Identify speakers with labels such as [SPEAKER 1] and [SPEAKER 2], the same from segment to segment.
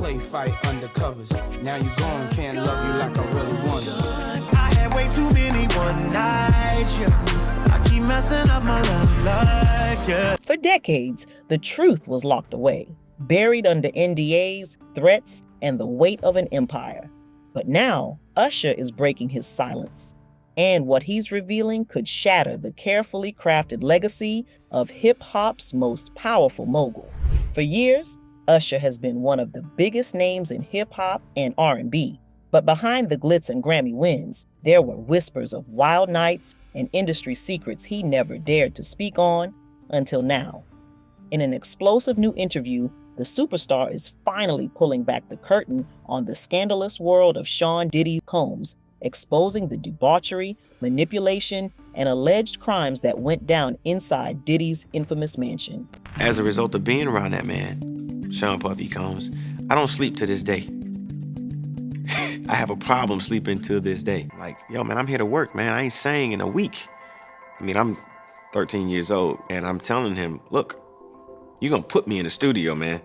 [SPEAKER 1] play fight undercovers. Now you gone, can't love you like I really wanted.
[SPEAKER 2] I had way too many one nights, yeah. I keep messing up my love life, yeah.
[SPEAKER 3] For decades, the truth was locked away, buried under NDAs, threats, and the weight of an empire. But now, Usher is breaking his silence. And what he's revealing could shatter the carefully crafted legacy of hip-hop's most powerful mogul. For years, Usher has been one of the biggest names in hip-hop and R&B. But behind the glitz and Grammy wins, there were whispers of wild nights and industry secrets he never dared to speak on until now. In an explosive new interview, the superstar is finally pulling back the curtain on the scandalous world of Sean Diddy Combs, exposing the debauchery, manipulation, and alleged crimes that went down inside Diddy's infamous mansion.
[SPEAKER 4] As a result of being around that man, Sean Puffy Combs, I don't sleep to this day. I have a problem sleeping to this day. Like, yo, man, I'm here to work, man. I ain't sang in a week. I mean, I'm 13 years old, and I'm telling him, look, you're gonna put me in the studio, man.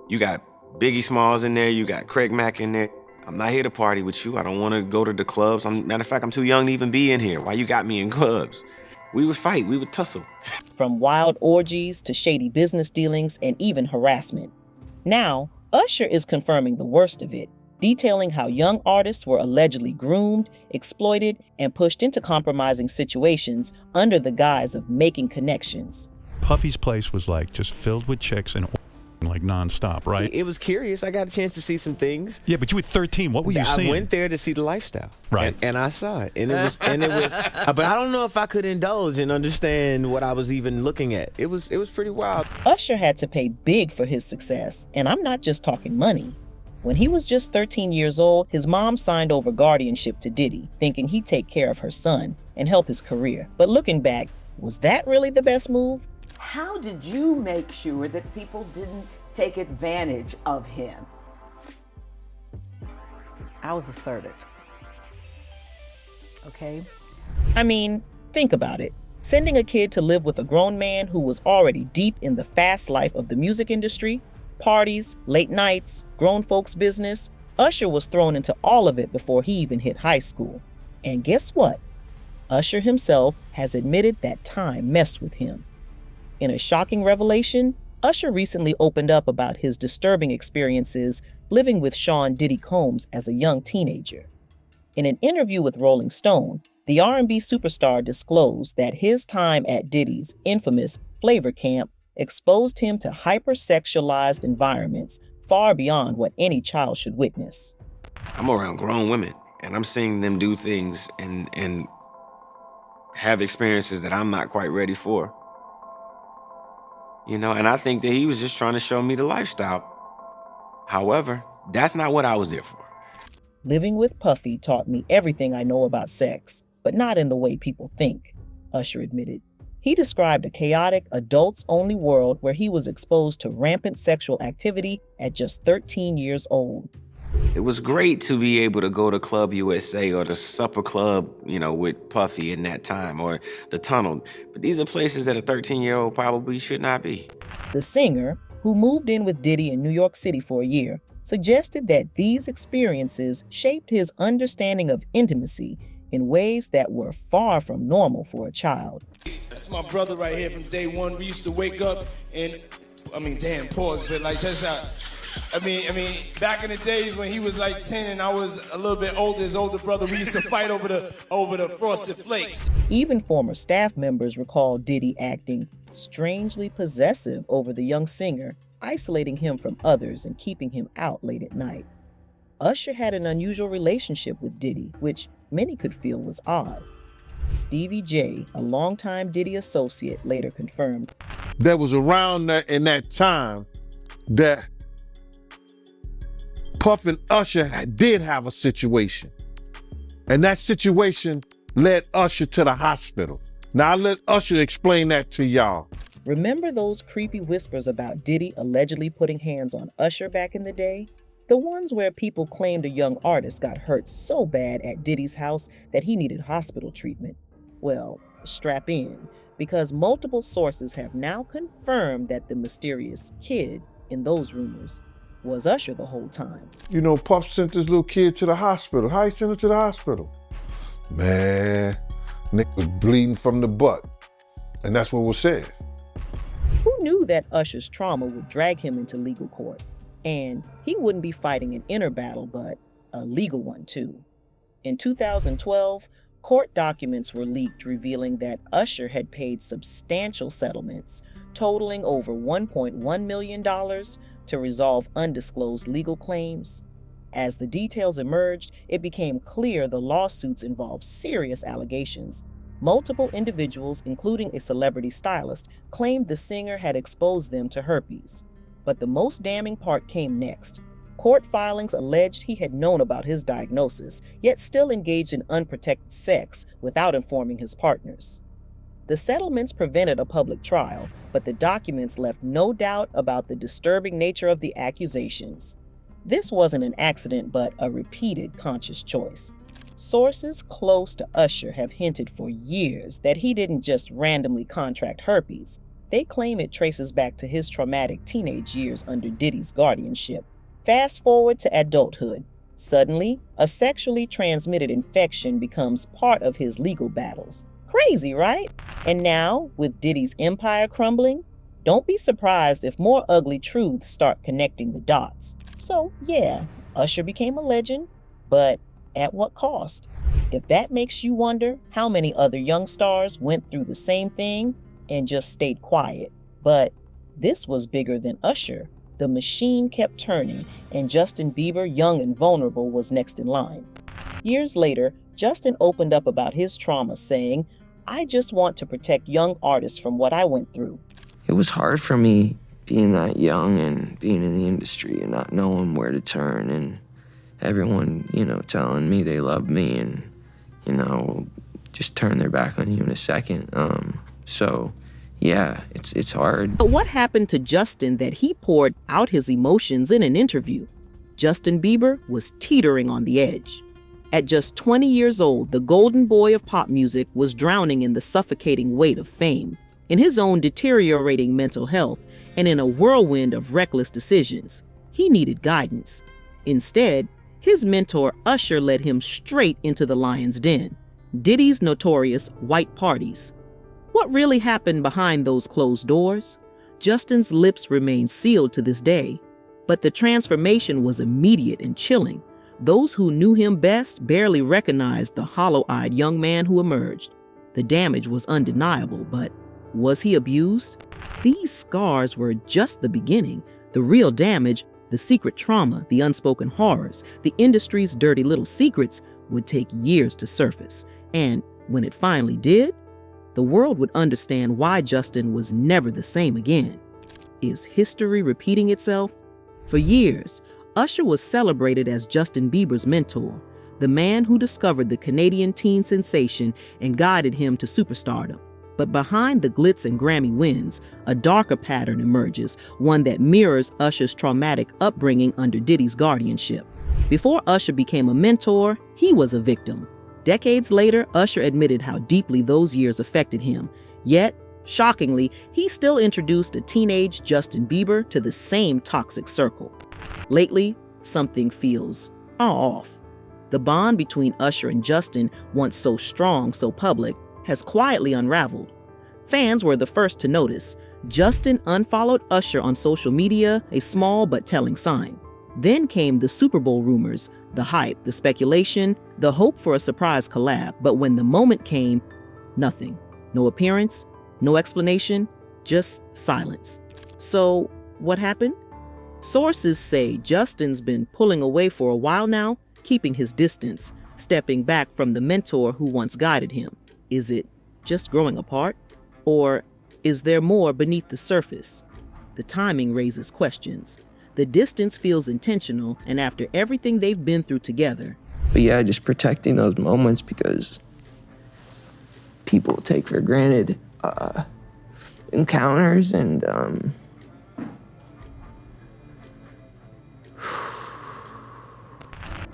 [SPEAKER 4] You got Biggie Smalls in there, you got Craig Mack in there. I'm not here to party with you. I don't want to go to the clubs. Matter of fact, I'm too young to even be in here. Why you got me in clubs? We would fight, we would tussle.
[SPEAKER 3] From wild orgies to shady business dealings and even harassment. Now, Usher is confirming the worst of it, detailing how young artists were allegedly groomed, exploited, and pushed into compromising situations under the guise of making connections.
[SPEAKER 5] Puffy's place was like just filled with chicks and like nonstop, right?
[SPEAKER 6] It was curious. I got a chance to see some things.
[SPEAKER 5] Yeah, but you were 13. What were you seeing?
[SPEAKER 6] I went there to see the lifestyle,
[SPEAKER 5] right?
[SPEAKER 6] And I saw it, and it was, but I don't know if I could indulge and understand what I was even looking at. It was pretty wild.
[SPEAKER 3] Usher had to pay big for his success, and I'm not just talking money. When he was just 13 years old, his mom signed over guardianship to Diddy, thinking he'd take care of her son and help his career. But looking back, was that really the best move?
[SPEAKER 7] How did you make sure that people didn't take advantage of him? I was assertive. Okay?
[SPEAKER 3] I mean, think about it. Sending a kid to live with a grown man who was already deep in the fast life of the music industry, parties, late nights, grown folks' business, Usher was thrown into all of it before he even hit high school. And guess what? Usher himself has admitted that time messed with him. In a shocking revelation, Usher recently opened up about his disturbing experiences living with Sean Diddy Combs as a young teenager. In an interview with Rolling Stone, the R&B superstar disclosed that his time at Diddy's infamous Flavor Camp exposed him to hypersexualized environments far beyond what any child should witness.
[SPEAKER 4] I'm around grown women, and I'm seeing them do things and have experiences that I'm not quite ready for. You know, and I think that he was just trying to show me the lifestyle. However, that's not what I was there for.
[SPEAKER 3] Living with Puffy taught me everything I know about sex, but not in the way people think, Usher admitted. He described a chaotic, adults-only world where he was exposed to rampant sexual activity at just 13 years old.
[SPEAKER 4] It was great to be able to go to Club USA or the Supper Club, you know, with Puffy in that time, or the Tunnel. But these are places that a 13-year-old probably should not be.
[SPEAKER 3] The singer, who moved in with Diddy in New York City for a year, suggested that these experiences shaped his understanding of intimacy in ways that were far from normal for a child.
[SPEAKER 8] That's my brother right here from day one. We used to wake up and, pause, but like just how, back in the days when he was like 10 and I was a little bit older, his older brother, we used to fight over the Frosted Flakes.
[SPEAKER 3] Even former staff members recall Diddy acting strangely possessive over the young singer, isolating him from others and keeping him out late at night. Usher had an unusual relationship with Diddy, which many could feel was odd. Stevie J, a longtime Diddy associate, later confirmed.
[SPEAKER 9] There was around in that time that Puff and Usher did have a situation. And that situation led Usher to the hospital. Now I'll let Usher explain that to y'all.
[SPEAKER 3] Remember those creepy whispers about Diddy allegedly putting hands on Usher back in the day? The ones where people claimed a young artist got hurt so bad at Diddy's house that he needed hospital treatment. Well, strap in, because multiple sources have now confirmed that the mysterious kid in those rumors was Usher the whole time.
[SPEAKER 9] You know, Puff sent this little kid to the hospital. How he sent him to the hospital? Man, Nick was bleeding from the butt. And that's what was said.
[SPEAKER 3] Who knew that Usher's trauma would drag him into legal court? And he wouldn't be fighting an inner battle, but a legal one too. In 2012, court documents were leaked revealing that Usher had paid substantial settlements, totaling over $1.1 million to resolve undisclosed legal claims. As the details emerged, it became clear the lawsuits involved serious allegations. Multiple individuals, including a celebrity stylist, claimed the singer had exposed them to herpes. But the most damning part came next. Court filings alleged he had known about his diagnosis, yet still engaged in unprotected sex without informing his partners. The settlements prevented a public trial, but the documents left no doubt about the disturbing nature of the accusations. This wasn't an accident, but a repeated conscious choice. Sources close to Usher have hinted for years that he didn't just randomly contract herpes. They claim it traces back to his traumatic teenage years under Diddy's guardianship. Fast forward to adulthood. Suddenly, a sexually transmitted infection becomes part of his legal battles. Crazy, right? And now, with Diddy's empire crumbling, don't be surprised if more ugly truths start connecting the dots. So, yeah, Usher became a legend, but at what cost? If that makes you wonder how many other young stars went through the same thing and just stayed quiet. But this was bigger than Usher. The machine kept turning, and Justin Bieber, young and vulnerable, was next in line. Years later, Justin opened up about his trauma, saying, "I just want to protect young artists from what I went through."
[SPEAKER 10] It was hard for me being that young and being in the industry and not knowing where to turn, and everyone, telling me they love me and, just turn their back on you in a second. So yeah, it's hard.
[SPEAKER 3] But what happened to Justin that he poured out his emotions in an interview? Justin Bieber was teetering on the edge. At just 20 years old, the golden boy of pop music was drowning in the suffocating weight of fame, in his own deteriorating mental health, and in a whirlwind of reckless decisions. He needed guidance. Instead, his mentor Usher led him straight into the lion's den, Diddy's notorious white parties. What really happened behind those closed doors? Justin's lips remain sealed to this day, but the transformation was immediate and chilling. Those who knew him best barely recognized the hollow-eyed young man who emerged. The damage was undeniable, but was he abused? These scars were just the beginning. The real damage, the secret trauma, the unspoken horrors, the industry's dirty little secrets would take years to surface. And when it finally did, the world would understand why Justin was never the same again. Is history repeating itself? For years, Usher was celebrated as Justin Bieber's mentor, the man who discovered the Canadian teen sensation and guided him to superstardom. But behind the glitz and Grammy wins, a darker pattern emerges, one that mirrors Usher's traumatic upbringing under Diddy's guardianship. Before Usher became a mentor, he was a victim. Decades later, Usher admitted how deeply those years affected him. Yet, shockingly, he still introduced a teenage Justin Bieber to the same toxic circle. Lately, something feels off. The bond between Usher and Justin, once so strong, so public, has quietly unraveled. Fans were the first to notice. Justin unfollowed Usher on social media, a small but telling sign. Then came the Super Bowl rumors, the hype, the speculation, the hope for a surprise collab. But when the moment came, nothing. No appearance, no explanation, just silence. So, what happened? Sources say Justin's been pulling away for a while now, keeping his distance, stepping back from the mentor who once guided him. Is it just growing apart? Or is there more beneath the surface? The timing raises questions. The distance feels intentional, and after everything they've been through together.
[SPEAKER 10] But yeah, just protecting those moments because people take for granted encounters and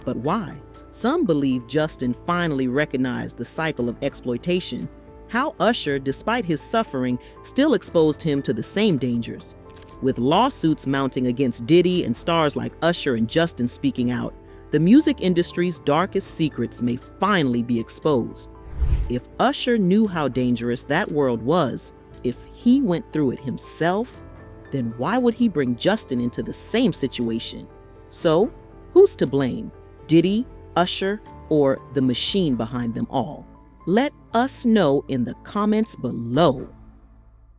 [SPEAKER 3] But why? Some believe Justin finally recognized the cycle of exploitation, how Usher, despite his suffering, still exposed him to the same dangers. With lawsuits mounting against Diddy and stars like Usher and Justin speaking out, the music industry's darkest secrets may finally be exposed. If Usher knew how dangerous that world was, if he went through it himself, then why would he bring Justin into the same situation? So, who's to blame? Diddy, Usher, or the machine behind them all? Let us know in the comments below.